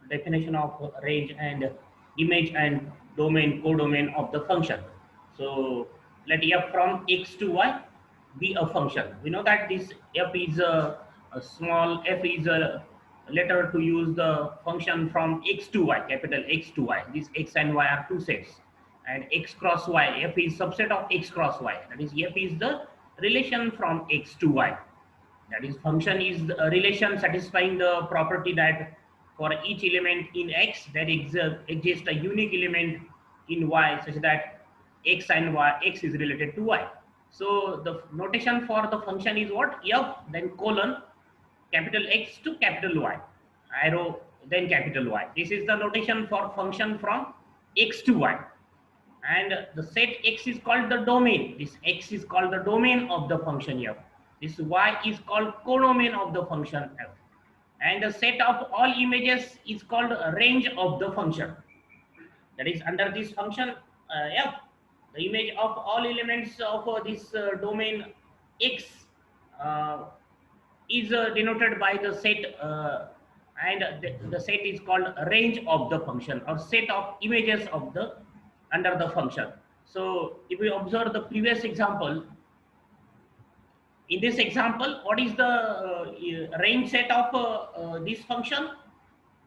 definition of range and image and domain, codomain of the function. So let f from x to y be a function. We know that this f is a small f is a letter to use the function from x to y, capital X to y. These x and y are two sets, and x cross y, f is subset of x cross y. That is, f is the relation from x to y. That is, function is a relation satisfying the property that for each element in x there exists a unique element in y such that x and y, x is related to y. So the notation for the function is what? F, then colon, capital X to capital Y, arrow, then capital Y. This is the notation for function from x to y. And the set x is called the domain. This x is called the domain of the function f. This y is called codomain of the function f. And the set of all images is called a range of the function. That is, under this function f, the image of all elements of this domain x uh, is denoted by the set, and the set is called range of the function, or set of images of the under the function. So if we observe the previous example, in this example, what is the range set of this function?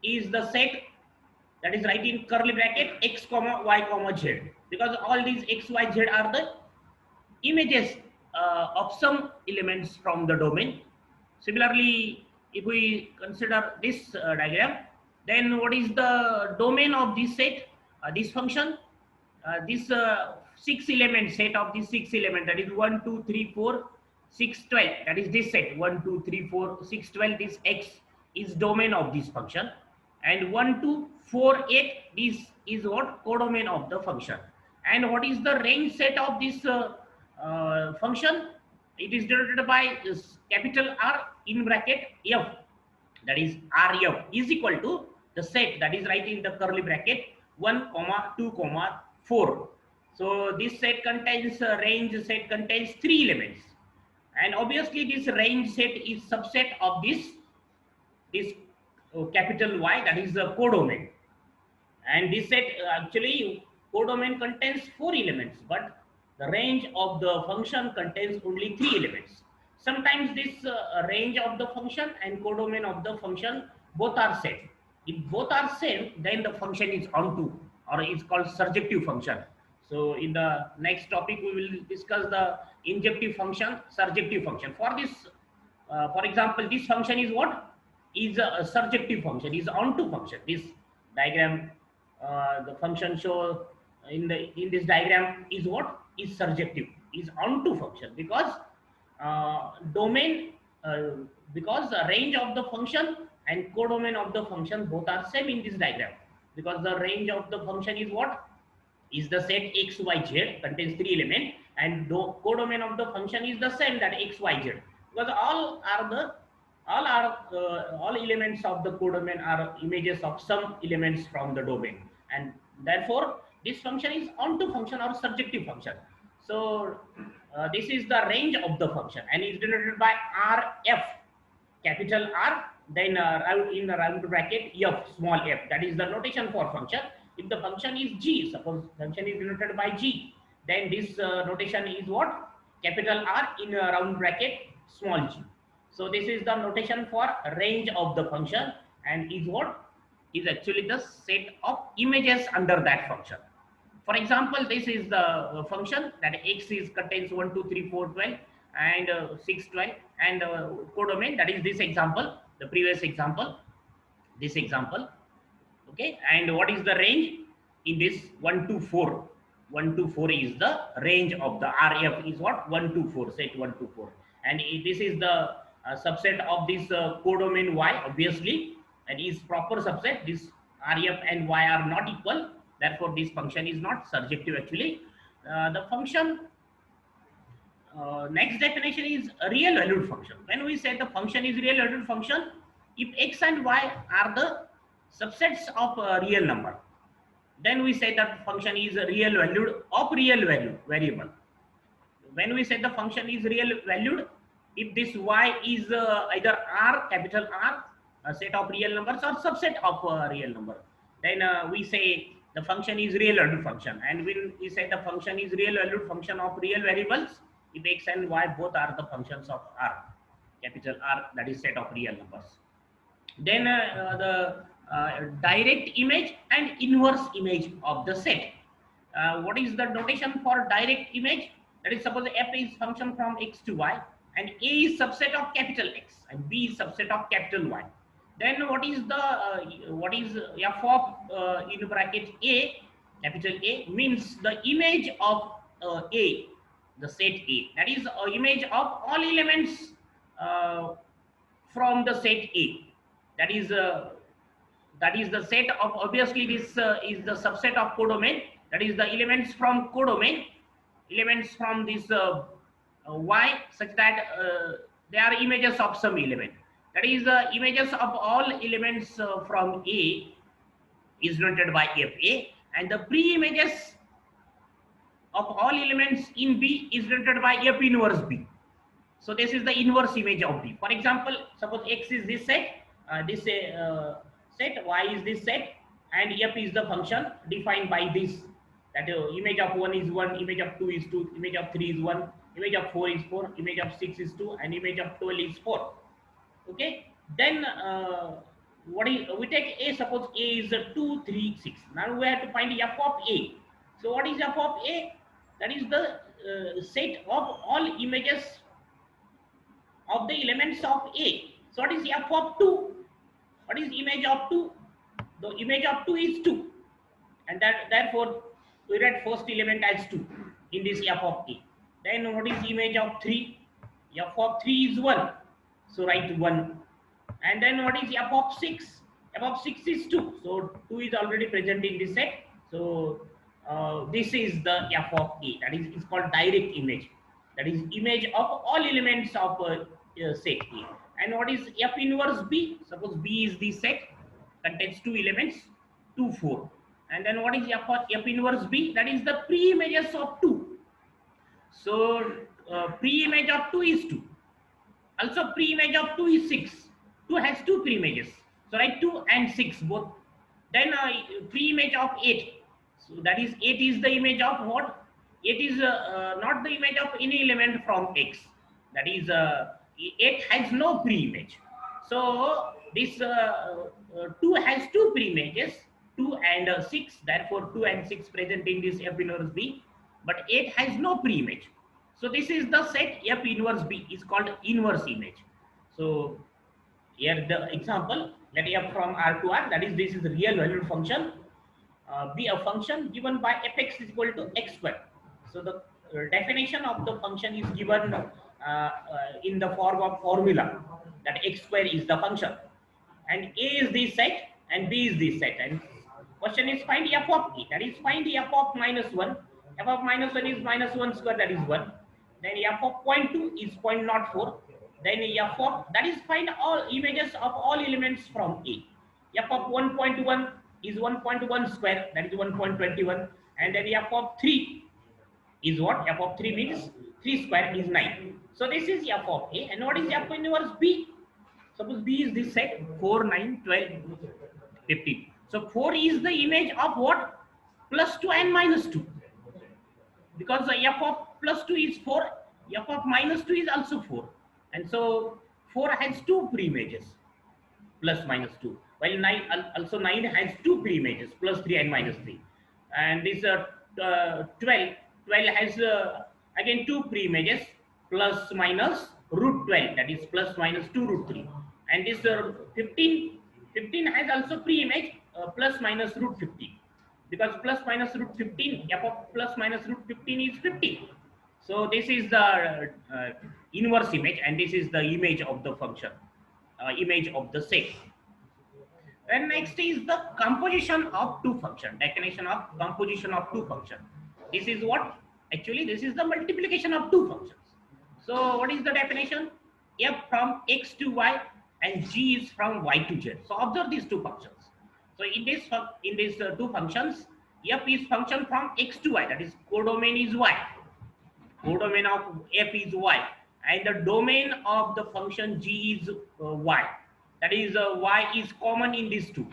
Is the set that is right in curly bracket x comma y comma z, because all these x y z are the images of some elements from the domain. Similarly, if we consider this diagram, then what is the domain of this set, this function? This 6 element set of these 6 elements, that is 1, 2, 3, 4, 6, 12. That is this set 1, 2, 3, 4, 6, 12. This x is domain of this function, and 1, 2, 4, 8. This is what? Codomain of the function. And what is the range set of this function? It is denoted by this capital R in bracket f. That is, rf is equal to the set that is right in the curly bracket 1, 2, 4. So this set contains range set contains 3 elements, and obviously this range set is subset of this capital Y, that is the codomain. And this set actually codomain contains 4 elements, but the range of the function contains only 3 elements. Sometimes this range of the function and codomain of the function both are same. If both are same, then the function is onto, or is called surjective function. So in the next topic we will discuss the injective function, surjective function. For this, for example, this function is what? Is a surjective function, is onto function. This diagram, the function show in this diagram is what? Is surjective, is onto function, because domain, because the range of the function and codomain of the function both are same in this diagram, because the range of the function is what? Is the set x y z, contains 3 elements, and codomain of the function is the same, that x y z, because all elements of the codomain are images of some elements from the domain, and therefore this function is onto function or surjective function. So this is the range of the function, and is denoted by rf, capital R, then in the round bracket f, small f. That is the notation for function. If the function is g, suppose function is denoted by g, then this notation is what? Capital R in a round bracket small g. So this is the notation for range of the function, and is what? Is actually the set of images under that function. For example, this is the function that x is contains 1, 2, 3, 4, 12, and 6, 12, and codomain, that is this example, the previous example, this example. Okay, and what is the range in this 1 to 4? 1 to 4 is the range of the rf, is what? 1 to 4, set 1 to 4, and this is the subset of this codomain y, obviously, and is proper subset. This rf and y are not equal, therefore this function is not surjective actually. The function, next definition is a real valued function. When we say the function is real valued function, if x and y are the subsets of a real number, then we say that function is real valued of real value variable. When we say the function is real valued, if this y is either r, capital R, a set of real numbers or subset of real number. Then we say the function is real valued function, and when we say the function is real valued function of real variables, if x and y both are the functions of R, capital R, that is set of real numbers. Then the direct image and inverse image of the set. What is the notation for direct image? That is, suppose f is function from x to y, and a is subset of capital X and b is subset of capital Y. Then what is f of in bracket a, capital A, means the image of A, the set A. That is image of all elements uh, from the set A. That is the set of, obviously this is the subset of codomain, that is the elements from codomain, elements from this y, such that they are images of some element. That is images of all elements from A is denoted by fa, and the pre-images of all elements in B is denoted by f inverse B. So this is the inverse image of B. For example, suppose X is this set, set, Y is this set, and F is the function defined by this. That image of 1 is 1, image of 2 is 2, image of 3 is 1, image of 4 is 4, image of 6 is 2, and image of 12 is 4. Okay. Then what is, we take A, suppose A is 2, 3, 6. Now we have to find f of A. So what is f of A? That is the set of all images of the elements of A. So what is f of 2? What is image of 2? The image of 2 is 2, and therefore we write first element as 2 in this f of A. Then what is image of 3? F of 3 is 1, so write 1. And then what is f of 6? F of 6 is 2, so 2 is already present in this set. So this is the f of A. That is, it's called direct image. That is image of all elements of set A. And what is f inverse B? Suppose B is the set, contains 2 elements, 2, 4. And then what is f inverse B? That is the pre-images of 2. So pre-image of 2 is 2. Also pre-image of 2 is 6. 2 has 2 pre-images. So write 2 and 6 both. Then pre-image of 8. So that is 8 is the image of what? 8 is not the image of any element from X. That is 8 has no pre-image. So this 2 has 2 pre-images, 2 and 6. Therefore 2 and 6 present in this f inverse B. But 8 has no pre-image. So this is the set f inverse B is called inverse image. So here the example, let f from R to R, that is, this is the real valued function, be a function given by fx is equal to x square. So the definition of the function is given in the form of formula, that x square is the function, and A is the set and B is the set. And question is find f of A, that is find the f of minus 1. F of minus 1 is minus 1 square, that is 1. Then f of 0.2 is 0.04. Then f of, that is find all images of all elements from A. F of 1.1 is 1.1 square, that is 1.21. And then f of 3 is what? F of 3 means 3 square is 9. So this is f of A. And what is f inverse B? Suppose B is this set, 4, 9, 12, 15. So 4 is the image of what? Plus 2 and minus 2. Because the f of plus 2 is 4, f of minus 2 is also 4. And so 4 has 2 pre-images, plus minus 2. While 9 also 9 has 2 pre-images, plus 3 and minus 3. And this 12 has again 2 pre-images, plus minus root 12, that is plus minus 2 root 3. And this 15 has also pre-image, plus minus root 15. Because plus minus root 15, f of plus minus root 15 is 15. So this is the inverse image, and this is the image of the function, image of the set. And next is the composition of two function, definition of composition of two function. This is what? Actually, this is the multiplication of two functions. So what is the definition? F from x to y and g is from y to z. So observe these two functions. So in these two functions, f is function from x to y, that is codomain is y. Codomain of f is y, and the domain of the function g is y. that is y is common in these two.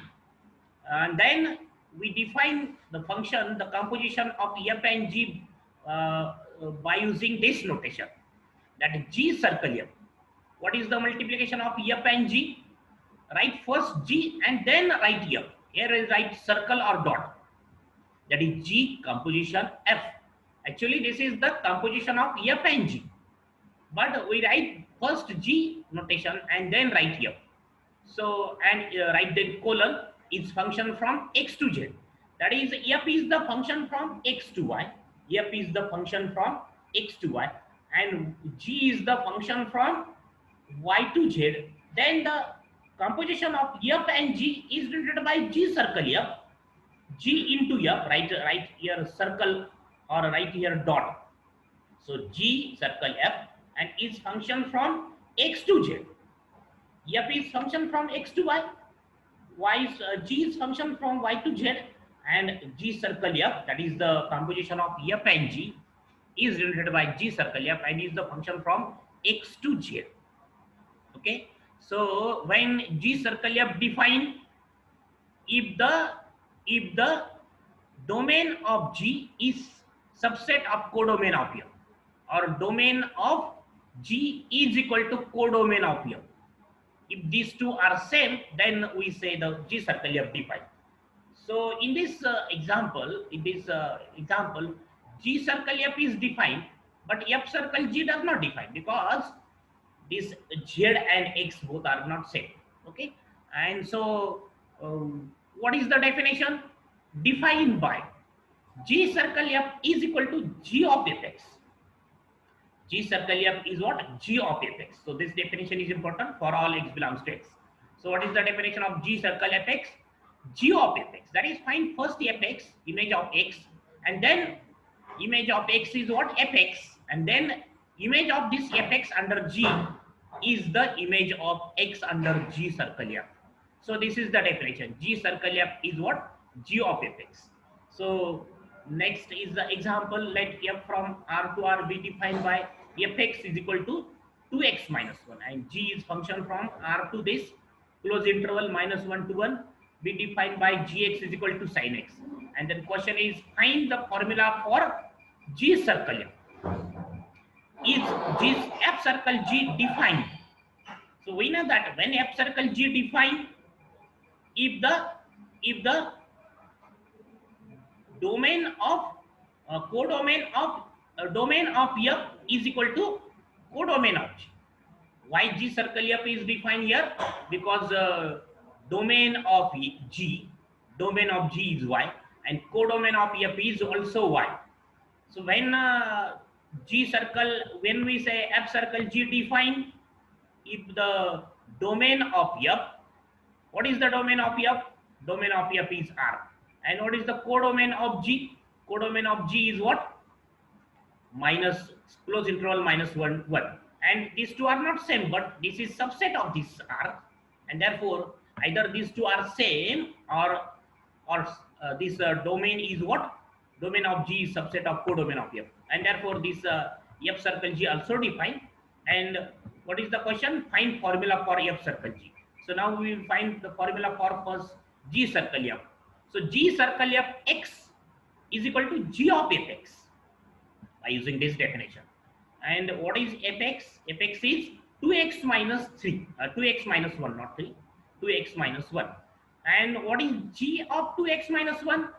And then we define the function, the composition of f and g by using this notation, that is g circle f. What is the multiplication of f and g? Write first g and then write f. Here is write circle or dot, that is g composition f. Actually this is the composition of f and g, but we write first g notation and then write f. So and write the colon is function from x to z, that is f is the function from x to y, f is the function from x to y, and g is the function from y to z. Then the composition of f and g is denoted by g circle f, g into f, write here circle or write here dot. So g circle f and is function from x to z, f is function from x to y, g is function from y to z, and g circle f, that is the composition of f and g, is denoted by g circle f and is the function from x to z. Okay, so when g circle f define, if the domain of g is subset of codomain of f, or domain of g is equal to codomain of f, if these two are same, then we say the g circle f defined. So in this example, g circle f is defined, but f circle g does not define, because this z and x both are not same. Okay, and so what is the definition? Defined by g circle f is equal to g of fx. G circle f is what? G of fx. So this definition is important for all x belongs to x. So what is the definition of g circle fx? G of fx. That is, find first fx, image of x, and then image of x is what? Fx, and then image of this fx under g is the image of x under g circle f. So this is the definition. G circle f is what? G of fx. So next is the example. Let f from R to R be defined by fx is equal to 2x minus 1, and g is function from R to this close interval minus 1 to 1 be defined by gx is equal to sin x. And then question is, find the formula for g circle f. Is f circle g defined? So we know that when f circle g defined, if the domain of domain of f is equal to codomain of g. Why g circle f is defined here? Because domain of g is y, and codomain of f is also y. So when when we say f circle g defined, if the domain of f, what is the domain of f? Domain of f is R. And what is the codomain of g? Codomain of g is what? Minus close interval minus 1 1. And these two are not same, but this is subset of this R, and therefore either these two are same, or this domain is what? Domain of g is subset of codomain of f, and therefore this f circle g also defined. And what is the question? Find formula for f circle g. So now we will find the formula for first g circle f. So g circle f x is equal to g of fx by using this definition. And what is fx? Fx is 2x minus 3, 2x minus 1, not 3, 2x minus 1. And what is g of 2x minus 1?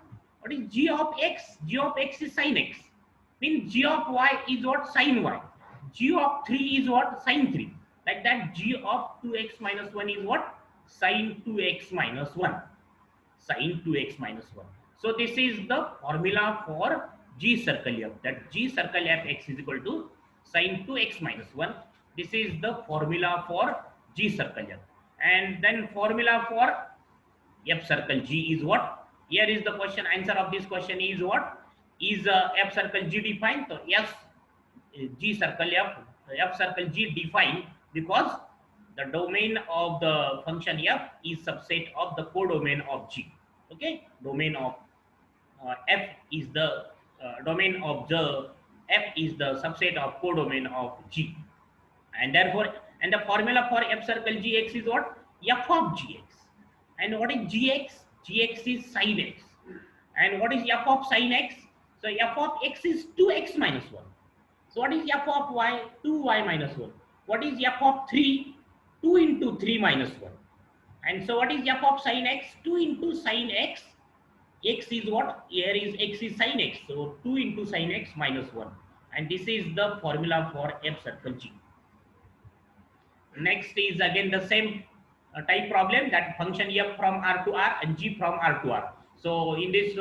What is g of x? G of x is sin x. Means g of y is what? Sin y. G of 3 is what? Sin 3. Like that, g of 2x minus 1 is what? Sin 2x minus 1. Sin 2x minus 1. So this is the formula for g circle f, that g circle f x is equal to sin 2x minus 1. This is the formula for g circle f. And then formula for f circle g is what? Here is the question. Answer of this question is what? Is f circle g defined? So yes, g circle f circle g defined, because the domain of the function f is subset of the codomain of g. Okay, domain of f is the domain of the f is the subset of codomain of g, and therefore, and the formula for f circle g x is what? f of gx. And what is gx? Gx is sin x. And what is f of sin x? So f of x is 2x minus 1. So what is f of y? 2y minus 1. What is f of 3? 2 into 3 minus 1. And so what is f of sin x? 2 into sin x. X is what? Here is x is sin x. So 2 into sin x minus 1. And this is the formula for f circle G. Next is again the same type problem, that function f from R to R and G from R to R. So in these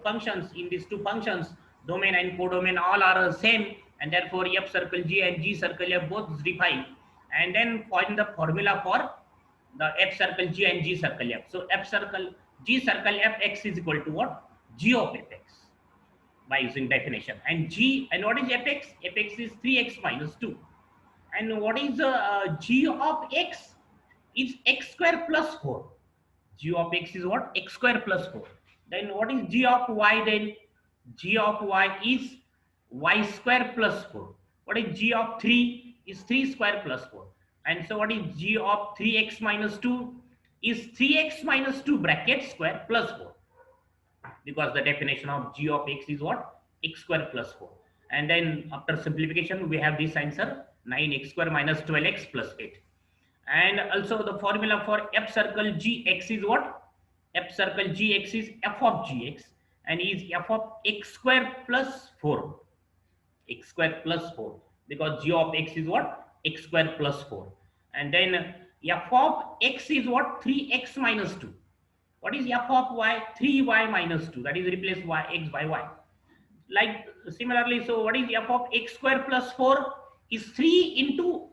functions, in these two functions, domain and codomain all are same, and therefore f circle G and G circle f both is defined. And then find the formula for the f circle G and G circle f. So f circle G circle f x is equal to what? G of fx by using definition. And G, and what is fx? Fx is 3x minus 2. And what is g of x? Is x square plus 4. G of x is what? X square plus 4. Then what is g of y then? G of y is y square plus 4. What is g of 3? Is 3 square plus 4. And so what is g of 3x minus 2? Is 3x minus 2 bracket square plus 4. Because the definition of g of x is what? X square plus 4. And then after simplification, we have this answer, 9x square minus 12x plus 8. And also the formula for f circle gx is what? F circle gx is f of gx, and is f of x square plus 4. X square plus 4, because g of x is what? X square plus 4. And then f of x is what? 3x minus 2. What is f of y? 3y minus 2. That is replace y x by y. Like similarly, so what is f of x square plus 4? Is 3 into,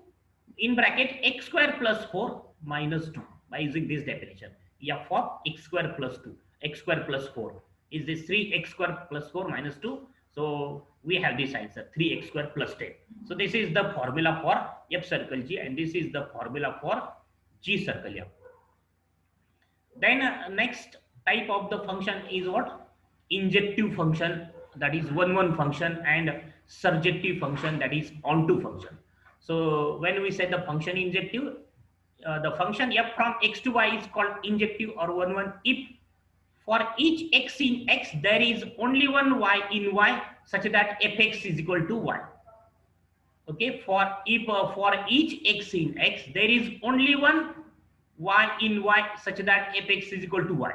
in bracket, x square plus 4 minus 2 by using this definition. F of x square plus 2, x square plus 4 is this 3x square plus 4 minus 2. So we have this answer, 3x square plus 10. So this is the formula for f circle G, and this is the formula for G circle F. Then next type of the function is what? Injective function, that is one function, and surjective function, that is onto function. So when we say the function injective, the function f from x to y is called injective or one if for each x in x there is only one y in y such that fx is equal to y. Okay, for if for each x in x there is only one y in y such that fx is equal to y.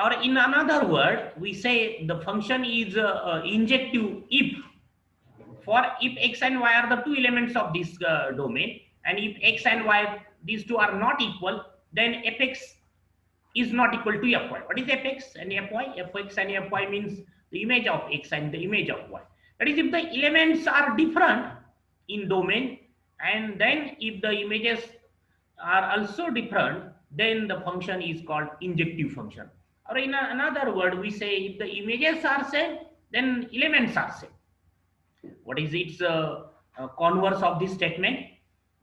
Or in another word, we say the function is injective if x and y are the two elements of this domain, and if x and y, these two are not equal, then fx is not equal to fy. What is fx and fy? Fx and fy means the image of x and the image of y. That is, if the elements are different in domain, and then if the images are also different, then the function is called injective function. Or in another word, we say if the images are same, then elements are same. What is its converse of this statement?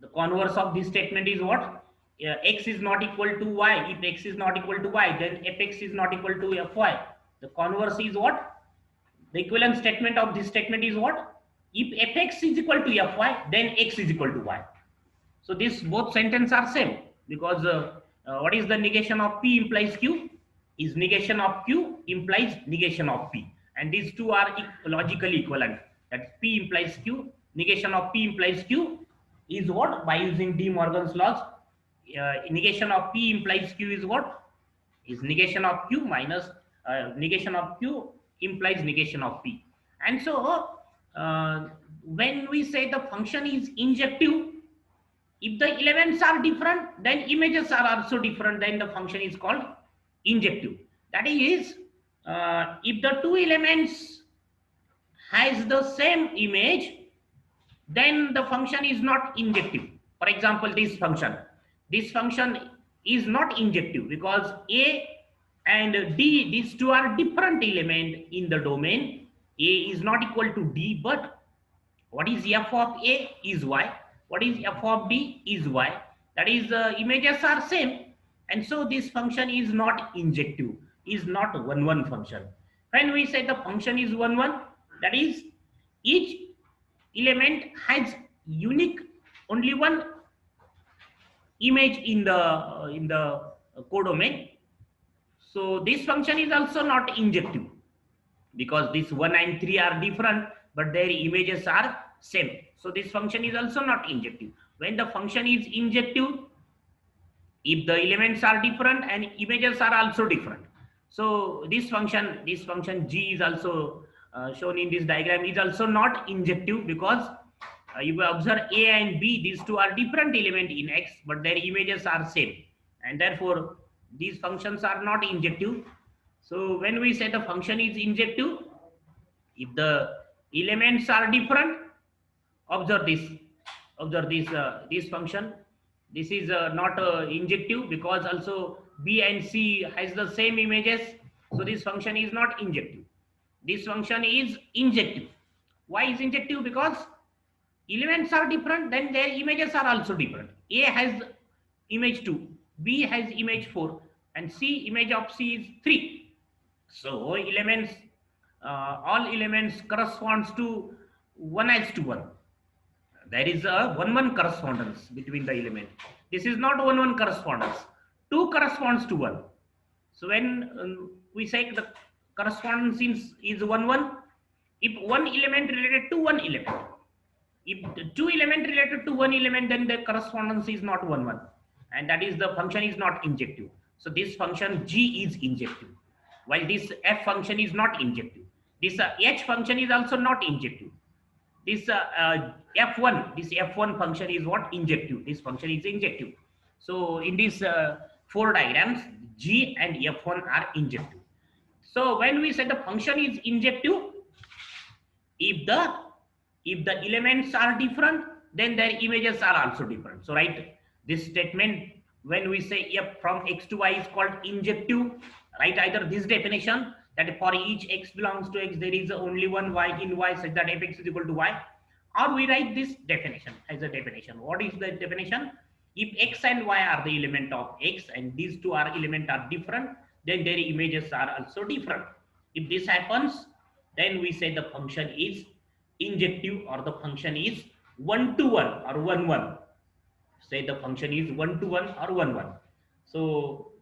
The converse of this statement is what? X is not equal to y. If x is not equal to y, then fx is not equal to fy. The converse is what? The equivalent statement of this statement is what? If fx is equal to fy, then x is equal to y. So this both sentences are same, because what is the negation of p implies q? Is negation of q implies negation of p, and these two are logically equivalent. That p implies q, negation of p implies q is what? By using De Morgan's laws, negation of p implies q is what? Is negation of q minus negation of q implies negation of p. And so when we say the function is injective, if the elements are different, then images are also different, then the function is called injective. That is, if the two elements has the same image, then the function is not injective. For example, this function is not injective because a and d, these two are different element in the domain. A is not equal to d, but what is f of a is y, what is f of d is y. That is, images are same, and so this function is not injective, is not one function. When we say the function is one, that is, each element has unique only one image in the codomain. So this function is also not injective because this 1 and 3 are different, but their images are same. So this function is also not injective. When the function is injective, if the elements are different and images are also different, so this function g is also shown in this diagram, is also not injective because you observe a and b, these two are different element in x, but their images are same, and therefore these functions are not injective. So when we say the function is injective, if the elements are different, observe this function, this is not injective because also b and c has the same images, so this function is not injective. This function is injective. Why is injective? Because elements are different, then their images are also different. A has image 2, b has image 4, and c image of c is 3. So elements, all elements corresponds to 1 as to 1. There is a 1-1 correspondence between the element. This is not 1-1 correspondence. 2 corresponds to 1. So when we say the correspondence is 1-1, if one element related to one element, if the two element related to one element, then the correspondence is not 1-1, and that is the function is not injective. So this function g is injective, while this f function is not injective. This h function is also not injective. This f1 function is what? Injective. This function is injective. So in these four diagrams, g and f1 are injective. So when we say the function is injective, if the elements are different, then their images are also different. So right, this statement, when we say f from x to y is called injective, right? Either this definition, that for each x belongs to x there is only one y in y such that fx is equal to y, or we write this definition as a definition. What is the definition? If x and y are the element of x and these two are element are different, then their images are also different. If this happens, then we say the function is injective, or the function is 1-to-1 or 1-1. Say the function is 1-to-1 or 1-1. So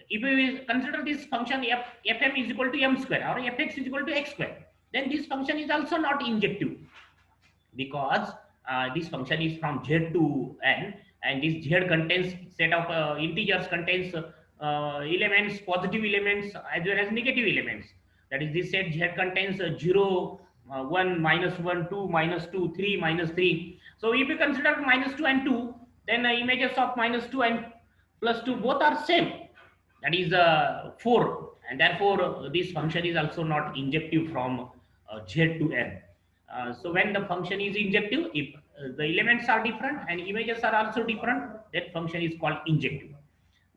if we consider this function fm is equal to m square or fx is equal to x square, then this function is also not injective because this function is from z to n, and this z contains set of integers, contains elements, positive elements as well as negative elements. That is, this set z contains 0, 1, -1, 2, -2, 3, -3. So if you consider -2 and 2, then images of -2 and +2 both are same, that is 4, and therefore this function is also not injective from z to n. So when the function is injective, if the elements are different and images are also different, that function is called injective.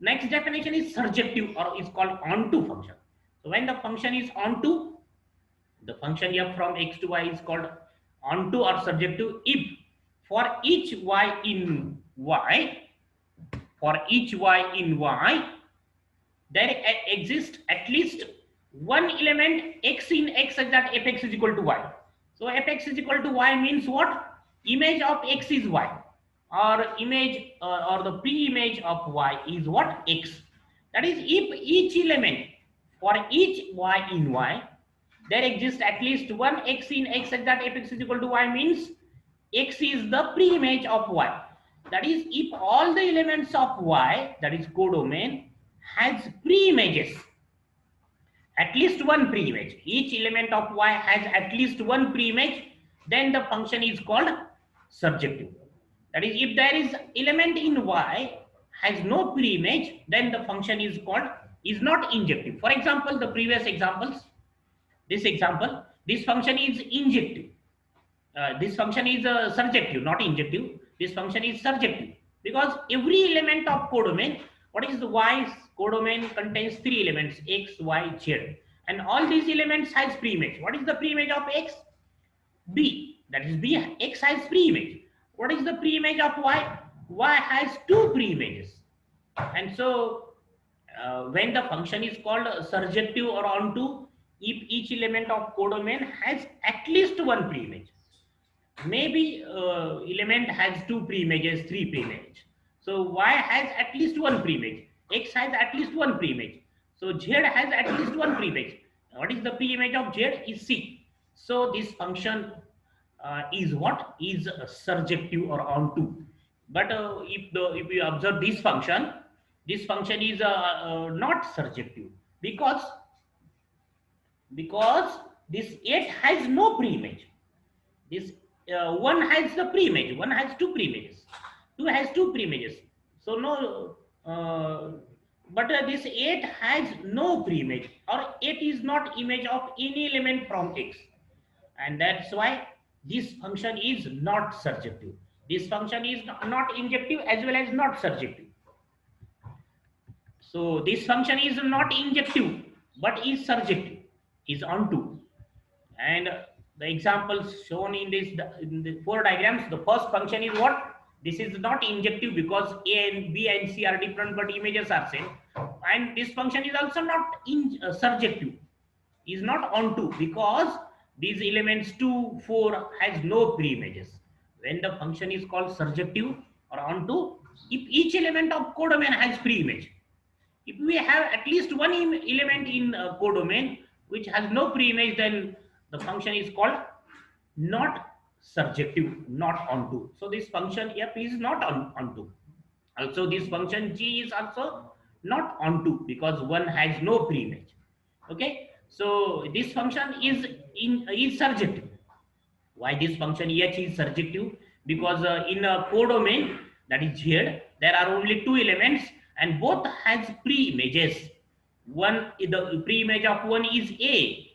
Next definition is surjective, or is called onto function. So when the function is onto, the function f from x to y is called onto or surjective if for each y in y, for each y in y, there exists at least one element x in x such that fx is equal to y. So fx is equal to y means what? Image of x is y, or image or the pre-image of y is what? X. That is, if each element for each y in y, there exists at least one x in x such that fx is equal to y means x is the pre-image of y. That is, if all the elements of y, that is codomain, has pre-images, at least one pre-image, each element of y has at least one pre-image, then the function is called surjective. That is, if there is element in y has no pre-image, then the function is called, is not injective. For example, the previous examples, this example, this function is injective. This function is surjective, not injective. This function is surjective because every element of codomain, what is the y codomain, contains three elements x, y, z, and all these elements has pre-image. What is the pre-image of x? B. That is, b, x has pre-image. What is the pre-image of y? Y has two pre-images. And so when the function is called surjective or onto, if each element of codomain has at least one pre-image. Maybe element has two pre-images, three pre-images. So y has at least one preimage, x has at least one preimage, so z has at least one preimage. What is the preimage of z? Is c. So this function is what is surjective or onto. But if you observe this function is not surjective, because because this 8 has no preimage. This one has the preimage, one has two preimages, two has two preimages. So no, but this 8 has no preimage, or 8 is not image of any element from x, and that's why this function is not surjective. This function is not injective as well as not surjective. So this function is not injective but is surjective, is onto. And the examples shown in the four diagrams, the first function is what? This is not injective because a and b and c are different but images are same. And this function is also not surjective, is not onto, because these elements 2 4 has no pre-images. When the function is called surjective or onto, if each element of codomain has pre-image. If we have at least one element in codomain which has no pre-image, then the function is called not surjective, not onto. So this function f is not onto. Also this function g is also not onto because one has no pre-image. Okay, so this function is surjective. Why this function h is surjective? Because in a codomain, that is z, there are only two elements and both has pre-images. One, the pre-image of one is a,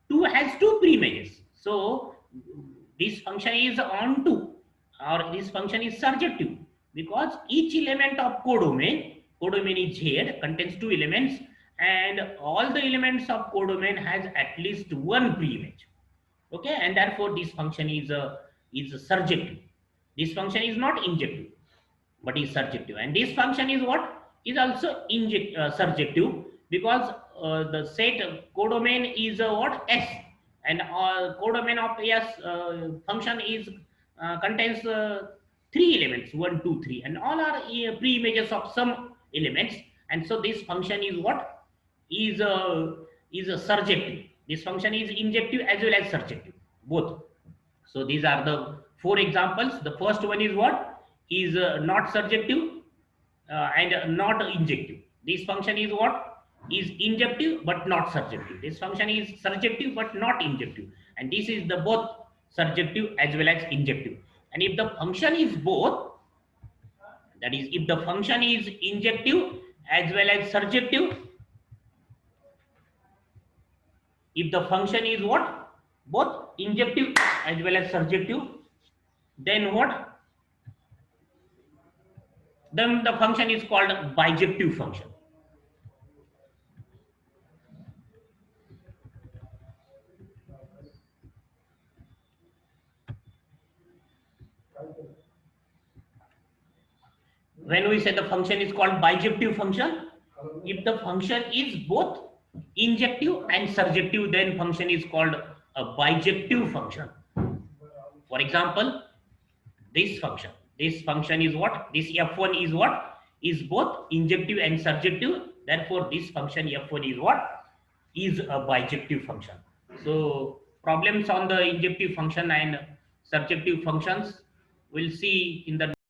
two has two pre-images. So this function is onto, or this function is surjective, because each element of codomain is z, contains two elements, and all the elements of codomain has at least one pre-image. Okay, and therefore this function is surjective. This function is not injective but is surjective, and this function is what is also surjective, because the set codomain is what s, and codomain of s function is contains three elements, 1 2 3, and all are pre-images of some elements, and so this function is what is a surjective. This function is injective as well as surjective, both. So these are the four examples. The first one is what is not surjective and not injective. This function is what is injective but not surjective. This function is surjective but not injective, and this is the both surjective as well as injective. And if the function is both, that is if the function is injective as well as surjective, if the function is what both injective as well as surjective, then what, then the function is called bijective function. When we say the function is called bijective function, if the function is both injective and surjective, then function is called a bijective function. For example, this function is what, this f1 is what is both injective and surjective, therefore this function f1 is what is a bijective function. So problems on the injective function and surjective functions we'll see in the